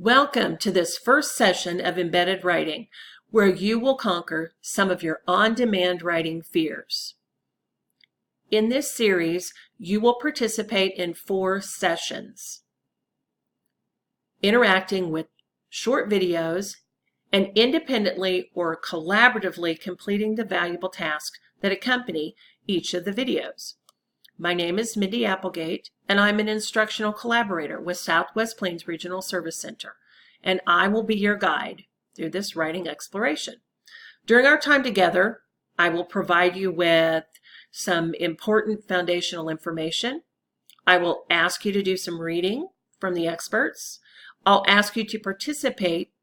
Welcome to this first session of Embedded Writing, where you will conquer some of your on-demand writing fears. In this series, you will participate in 4 sessions, interacting with short videos and independently or collaboratively completing the valuable tasks that accompany each of the videos. My name is Mindy Applegate, and I'm an instructional collaborator with Southwest Plains Regional Service Center, and I will be your guide through this writing exploration. During our time together, I will provide you with some important foundational information. I will ask you to do some reading from the experts. I'll ask you to participate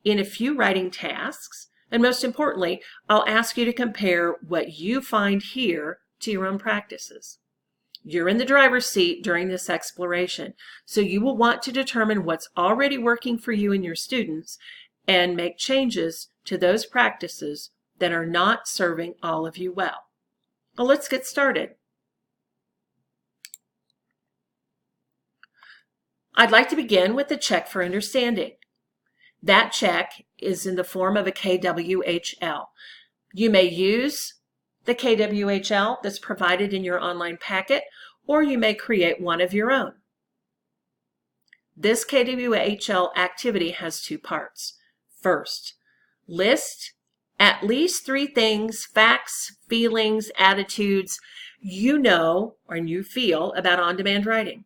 in a few writing tasks, and most importantly, I'll ask you to compare what you find here to your own practices. You're in the driver's seat during this exploration, so you will want to determine what's already working for you and your students and make changes to those practices that are not serving all of you well. Well, let's get started. I'd like to begin with a check for understanding. That check is in the form of a KWHL. You may use the KWHL that's provided in your online packet, or you may create one of your own. This KWHL activity has 2 parts. First, list at least 3 things, facts, feelings, attitudes you know or you feel about on-demand writing.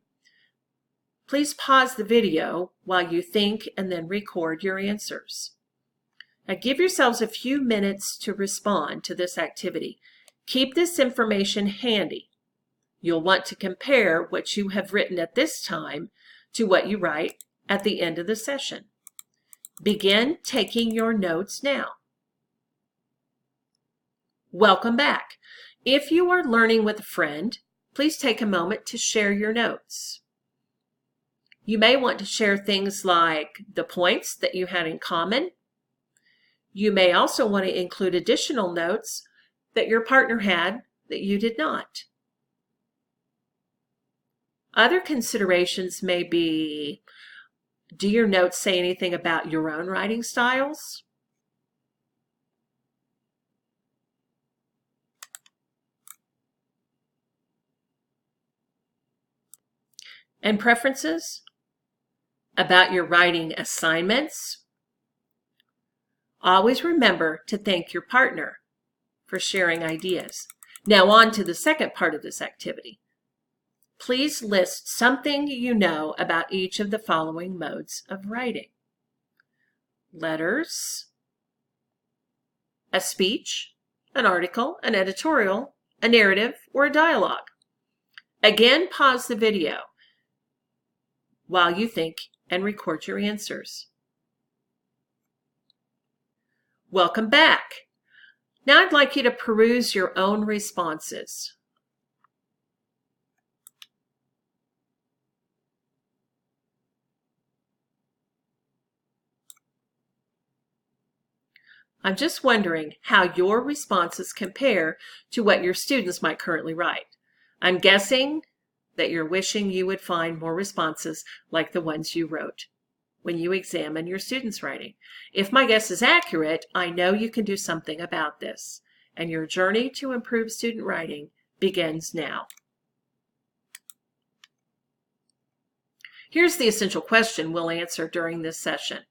Please pause the video while you think and then record your answers. Now give yourselves a few minutes to respond to this activity. Keep this information handy. You'll want to compare what you have written at this time to what you write at the end of the session. Begin taking your notes now. Welcome back. If you are learning with a friend, please take a moment to share your notes. You may want to share things like the points that you had in common. You may also want to include additional notes that your partner had that you did not. Other considerations may be, do your notes say anything about your own writing styles? And preferences? About your writing assignments? Always remember to thank your partner for sharing ideas. Now on to the second part of this activity. Please list something you know about each of the following modes of writing. Letters, a speech, an article, an editorial, a narrative, or a dialogue. Again, pause the video while you think and record your answers. Welcome back. Now I'd like you to peruse your own responses. I'm just wondering how your responses compare to what your students might currently write. I'm guessing that you're wishing you would find more responses like the ones you wrote when you examine your students' writing. If my guess is accurate, I know you can do something about this, and your journey to improve student writing begins now. Here's the essential question we'll answer during this session.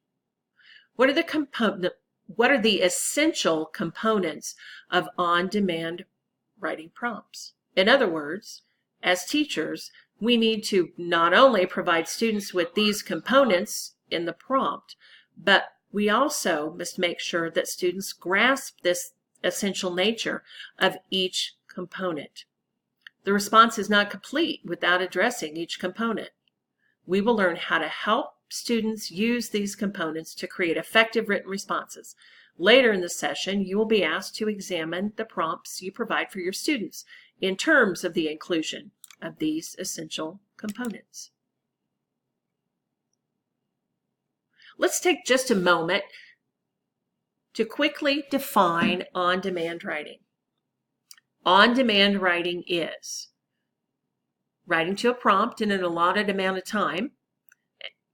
What are the essential components of on-demand writing prompts? In other words, as teachers, we need to not only provide students with these components in the prompt, but we also must make sure that students grasp this essential nature of each component. The response is not complete without addressing each component. We will learn how to help students use these components to create effective written responses. Later in the session, you will be asked to examine the prompts you provide for your students in terms of the inclusion of these essential components. Let's take just a moment to quickly define on-demand writing. On-demand writing is writing to a prompt in an allotted amount of time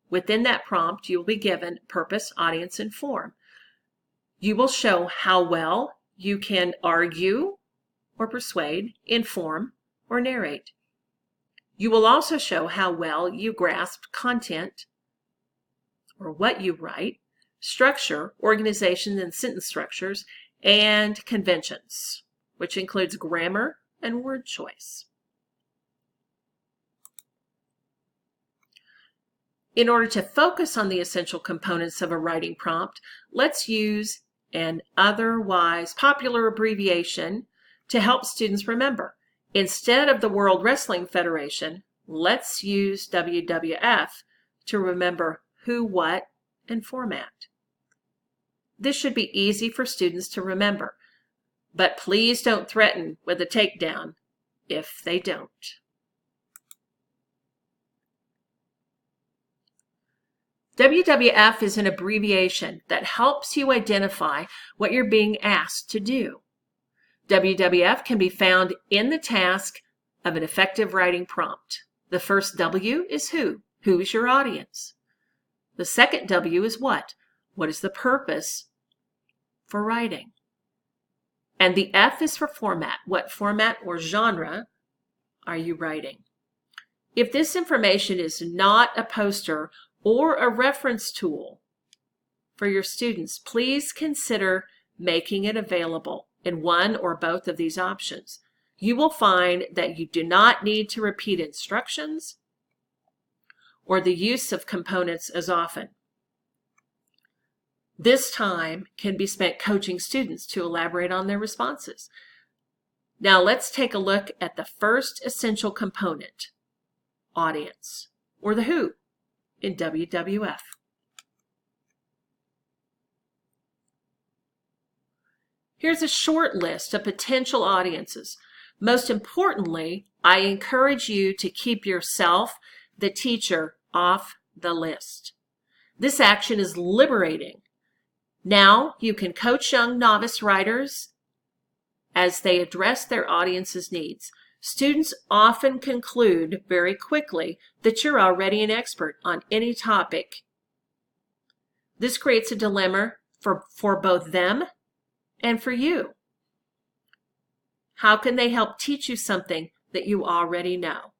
Within that prompt, you will be given purpose, audience, and form. You will show how well you can argue or persuade, inform, or narrate. You will also show how well you grasp content or what you write, structure, organization and sentence structures, and conventions, which includes grammar and word choice. In order to focus on the essential components of a writing prompt, let's use an otherwise popular abbreviation to help students remember. Instead of the World Wrestling Federation, let's use WWF to remember who, what, and format. This should be easy for students to remember, but please don't threaten with a takedown if they don't. WWF is an abbreviation that helps you identify what you're being asked to do. WWF can be found in the task of an effective writing prompt. The first W is who. Who's your audience? The second W is what. What is the purpose for writing? And the F is for format. What format or genre are you writing? If this information is not a poster or a reference tool for your students, please consider making it available in one or both of these options. You will find that you do not need to repeat instructions or the use of components as often. This time can be spent coaching students to elaborate on their responses. Now let's take a look at the first essential component, audience, or the who in WWF. Here's a short list of potential audiences. Most importantly, I encourage you to keep yourself, the teacher, off the list. This action is liberating. Now you can coach young novice writers as they address their audience's needs. Students often conclude very quickly that you're already an expert on any topic. This creates a dilemma for both them and for you. How can they help teach you something that you already know?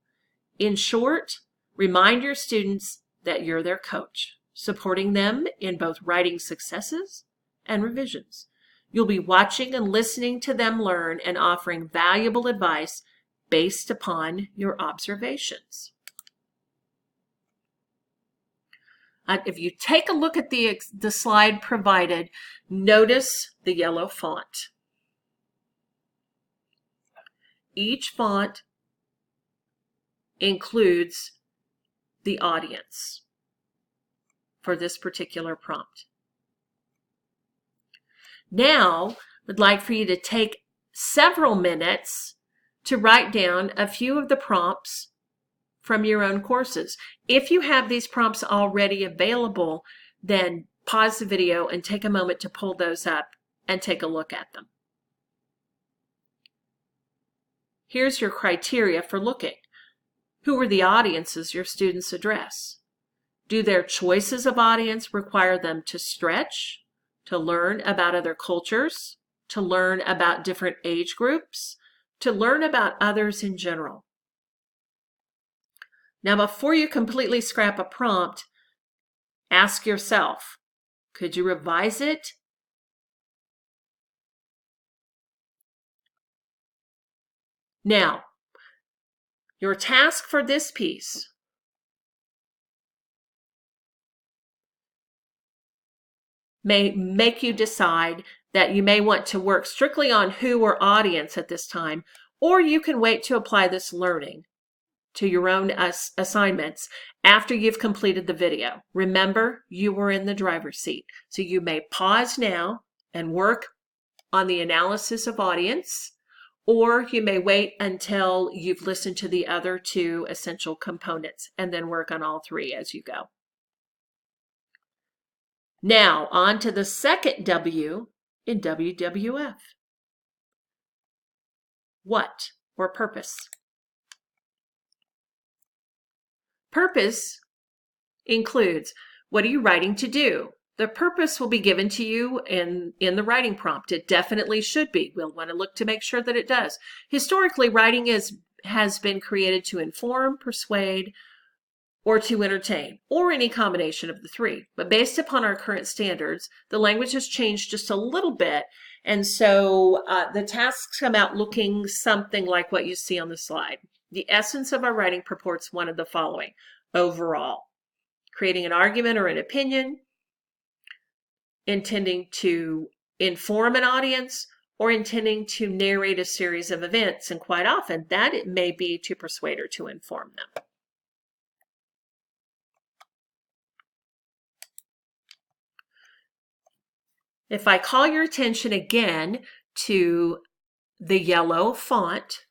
In short, remind your students that you're their coach, supporting them in both writing successes and revisions. You'll be watching and listening to them learn and offering valuable advice based upon your observations. If you take a look at the slide provided, notice the yellow font. Each font includes the audience for this particular prompt. Now, I'd like for you to take several minutes to write down a few of the prompts from your own courses. If you have these prompts already available, then pause the video and take a moment to pull those up and take a look at them. Here's your criteria for looking. Who are the audiences your students address? Do their choices of audience require them to stretch, to learn about other cultures, to learn about different age groups, to learn about others in general? Now, before you completely scrap a prompt, ask yourself, could you revise it? Now, your task for this piece may make you decide that you may want to work strictly on who or audience at this time, or you can wait to apply this learning to your own assignments after you've completed the video. Remember, you were in the driver's seat, so you may pause now and work on the analysis of audience, or you may wait until you've listened to the other two essential components and then work on all three as you go. Now, on to the second W in WWF. What or purpose? Purpose includes, what are you writing to do? The purpose will be given to you in the writing prompt. It definitely should be. We'll want to look to make sure that it does. Historically, writing has been created to inform, persuade, or to entertain, or any combination of the three. But based upon our current standards, the language has changed just a little bit, and so the tasks come out looking something like what you see on the slide. The essence of our writing purports one of the following. Overall, creating an argument or an opinion, intending to inform an audience, or intending to narrate a series of events, and quite often that it may be to persuade or to inform them. If I call your attention again to the yellow font,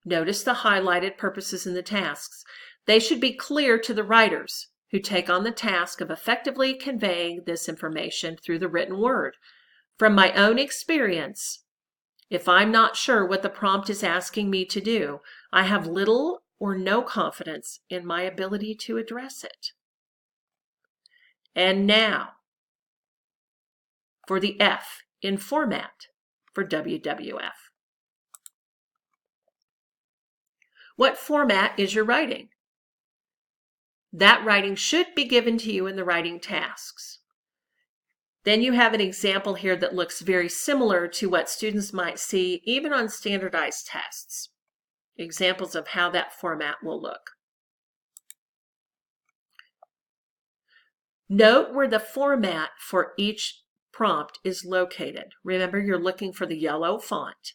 notice the highlighted purposes in the tasks. They should be clear to the writers who take on the task of effectively conveying this information through the written word. From my own experience, if I'm not sure what the prompt is asking me to do, I have little or no confidence in my ability to address it. And now, for the F in format for WWF. What format is your writing? That writing should be given to you in the writing tasks. Then you have an example here that looks very similar to what students might see even on standardized tests. Examples of how that format will look. Note where the format for each prompt is located. Remember, you're looking for the yellow font.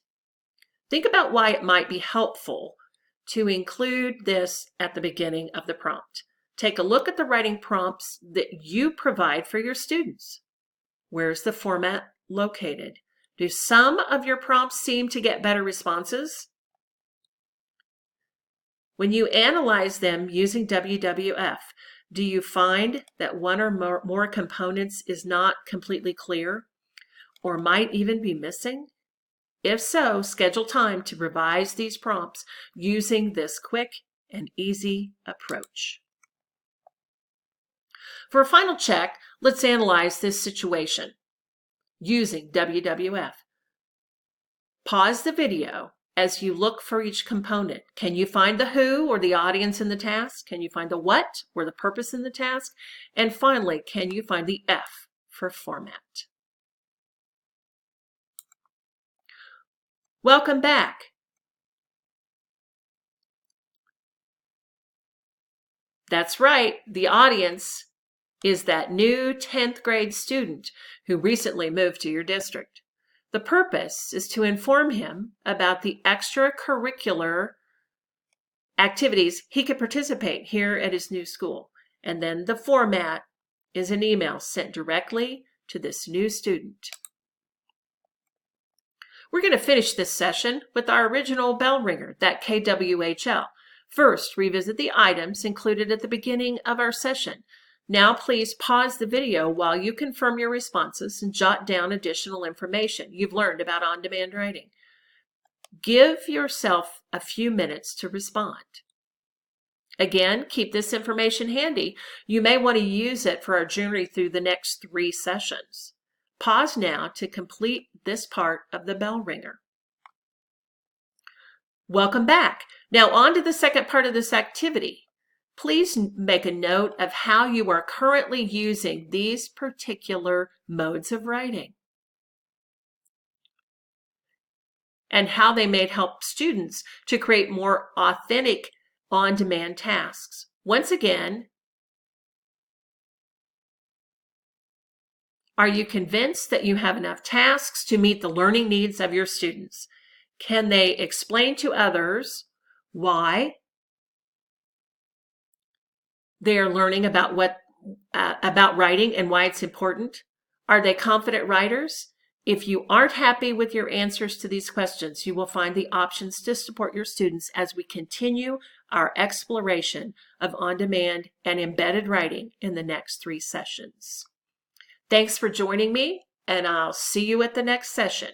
Think about why it might be helpful to include this at the beginning of the prompt. Take a look at the writing prompts that you provide for your students. Where's the format located? Do some of your prompts seem to get better responses? When you analyze them using WWF, do you find that one or more components is not completely clear or might even be missing? If so, schedule time to revise these prompts using this quick and easy approach. For a final check, let's analyze this situation using WWF. Pause the video as you look for each component. Can you find the who or the audience in the task? Can you find the what or the purpose in the task? And finally, can you find the F for format? Welcome back. That's right, the audience is that new 10th grade student who recently moved to your district. The purpose is to inform him about the extracurricular activities he could participate here at his new school. And then the format is an email sent directly to this new student. We're going to finish this session with our original Bellringer, that KWHL. First, revisit the items included at the beginning of our session. Now please pause the video while you confirm your responses and jot down additional information you've learned about on-demand writing. Give yourself a few minutes to respond. Again, keep this information handy. You may want to use it for our journey through the next 3 sessions. Pause now to complete this part of the Bellringer. Welcome back. Now on to the second part of this activity. Please make a note of how you are currently using these particular modes of writing and how they may help students to create more authentic on-demand tasks. Once again, are you convinced that you have enough tasks to meet the learning needs of your students? Can they explain to others why they are learning about writing and why it's important? Are they confident writers? If you aren't happy with your answers to these questions, you will find the options to support your students as we continue our exploration of on-demand and embedded writing in the next 3 sessions. Thanks for joining me, and I'll see you at the next session.